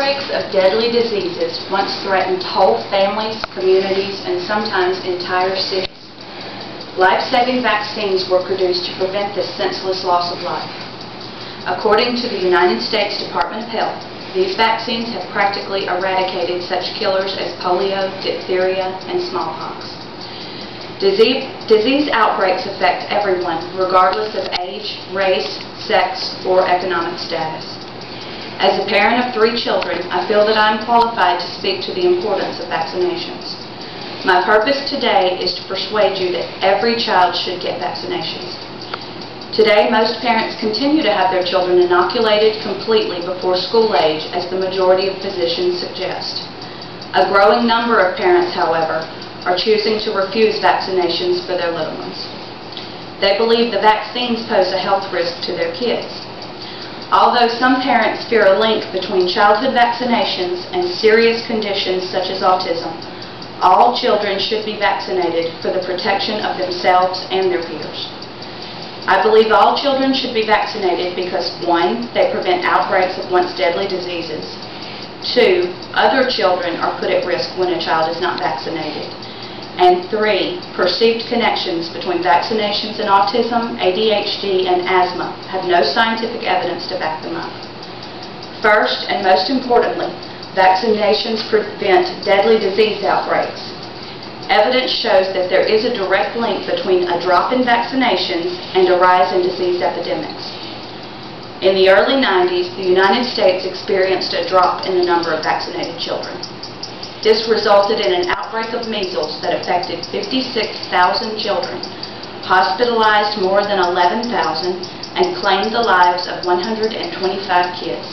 Outbreaks of deadly diseases once threatened whole families, communities, and sometimes entire cities. Life-saving vaccines were produced to prevent this senseless loss of life. According to the United States Department of Health, these vaccines have practically eradicated such killers as polio, diphtheria, and smallpox. Disease outbreaks affect everyone, regardless of age, race, sex, or economic status. As a parent of 3 children, I feel that I am qualified to speak to the importance of vaccinations. My purpose today is to persuade you that every child should get vaccinations. Today, most parents continue to have their children inoculated completely before school age, as the majority of physicians suggest. A growing number of parents, however, are choosing to refuse vaccinations for their little ones. They believe the vaccines pose a health risk to their kids. Although some parents fear a link between childhood vaccinations and serious conditions such as autism, all children should be vaccinated for the protection of themselves and their peers. I believe all children should be vaccinated because 1, they prevent outbreaks of once deadly diseases. 2, other children are put at risk when a child is not vaccinated. And 3, perceived connections between vaccinations and autism, ADHD, and asthma have no scientific evidence to back them up. First, and most importantly, vaccinations prevent deadly disease outbreaks. Evidence shows that there is a direct link between a drop in vaccinations and a rise in disease epidemics. In the early 90s, the United States experienced a drop in the number of vaccinated children. This resulted in an outbreak of measles that affected 56,000 children, hospitalized more than 11,000, and claimed the lives of 125 kids.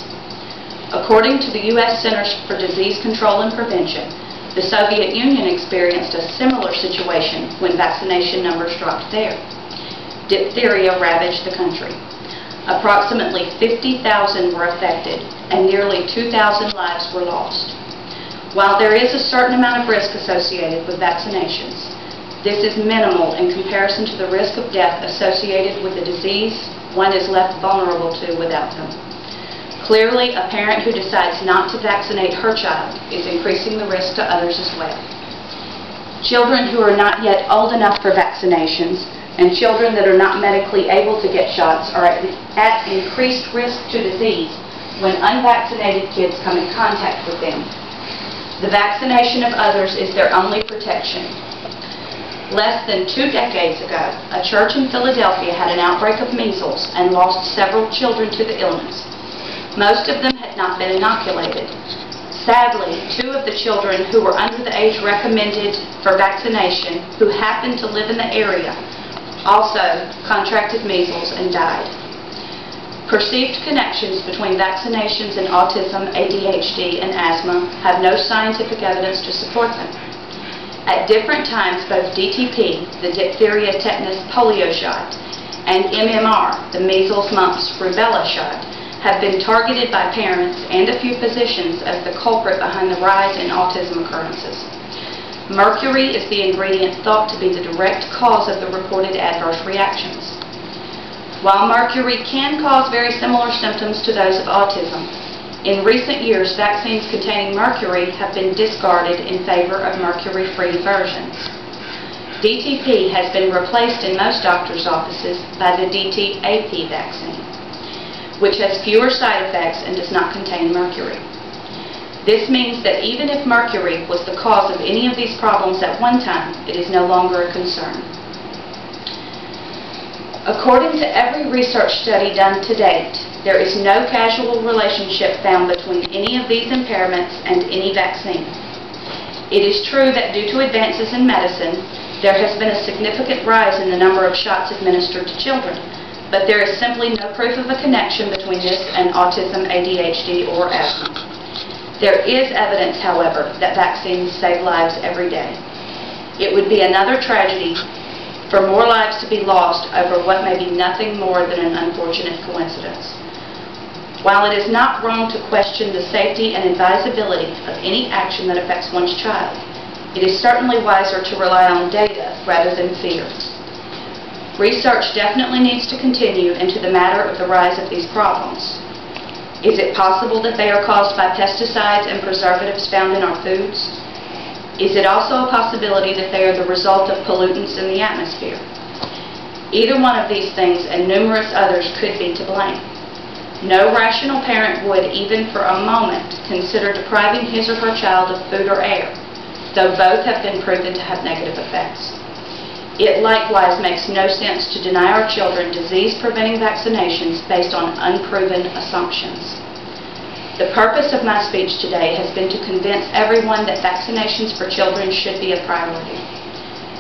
According to the U.S. Centers for Disease Control and Prevention, the Soviet Union experienced a similar situation when vaccination numbers dropped there. Diphtheria ravaged the country. Approximately 50,000 were affected, and nearly 2,000 lives were lost. While there is a certain amount of risk associated with vaccinations, this is minimal in comparison to the risk of death associated with a disease one is left vulnerable to without them. Clearly, a parent who decides not to vaccinate her child is increasing the risk to others as well. Children who are not yet old enough for vaccinations and children that are not medically able to get shots are at increased risk to disease when unvaccinated kids come in contact with them. The vaccination of others is their only protection. Less than 2 decades ago, a church in Philadelphia had an outbreak of measles and lost several children to the illness. Most of them had not been inoculated. Sadly, 2 of the children who were under the age recommended for vaccination, who happened to live in the area, also contracted measles and died. Perceived connections between vaccinations and autism, ADHD, and asthma have no scientific evidence to support them. At different times, both DTP, the diphtheria, tetanus, polio shot, and MMR, the measles, mumps, rubella shot, have been targeted by parents and a few physicians as the culprit behind the rise in autism occurrences. Mercury is the ingredient thought to be the direct cause of the reported adverse reactions. While mercury can cause very similar symptoms to those of autism, in recent years vaccines containing mercury have been discarded in favor of mercury-free versions. DTP has been replaced in most doctors' offices by the DTaP vaccine, which has fewer side effects and does not contain mercury. This means that even if mercury was the cause of any of these problems at one time, it is no longer a concern. According to every research study done to date, there is no causal relationship found between any of these impairments and any vaccine. It is true that due to advances in medicine, there has been a significant rise in the number of shots administered to children, but there is simply no proof of a connection between this and autism, ADHD, or asthma. There is evidence, however, that vaccines save lives every day. It would be another tragedy for more lives to be lost over what may be nothing more than an unfortunate coincidence. While it is not wrong to question the safety and advisability of any action that affects one's child, it is certainly wiser to rely on data rather than fear. Research definitely needs to continue into the matter of the rise of these problems. Is it possible that they are caused by pesticides and preservatives found in our foods? Is it also a possibility that they are the result of pollutants in the atmosphere? Either one of these things and numerous others could be to blame. No rational parent would, even for a moment, consider depriving his or her child of food or air, though both have been proven to have negative effects. It likewise makes no sense to deny our children disease-preventing vaccinations based on unproven assumptions. The purpose of my speech today has been to convince everyone that vaccinations for children should be a priority.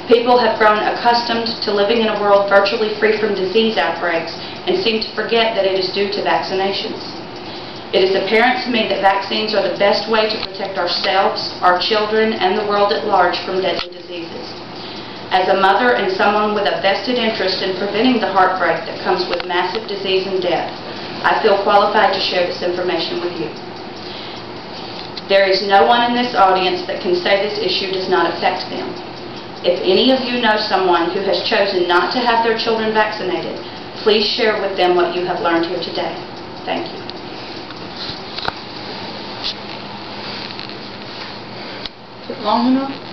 People have grown accustomed to living in a world virtually free from disease outbreaks and seem to forget that it is due to vaccinations. It is apparent to me that vaccines are the best way to protect ourselves, our children, and the world at large from deadly diseases. As a mother and someone with a vested interest in preventing the heartbreak that comes with massive disease and death, I feel qualified to share this information with you. There is no one in this audience that can say this issue does not affect them. If any of you know someone who has chosen not to have their children vaccinated, please share with them what you have learned here today. Thank you. Is it long enough?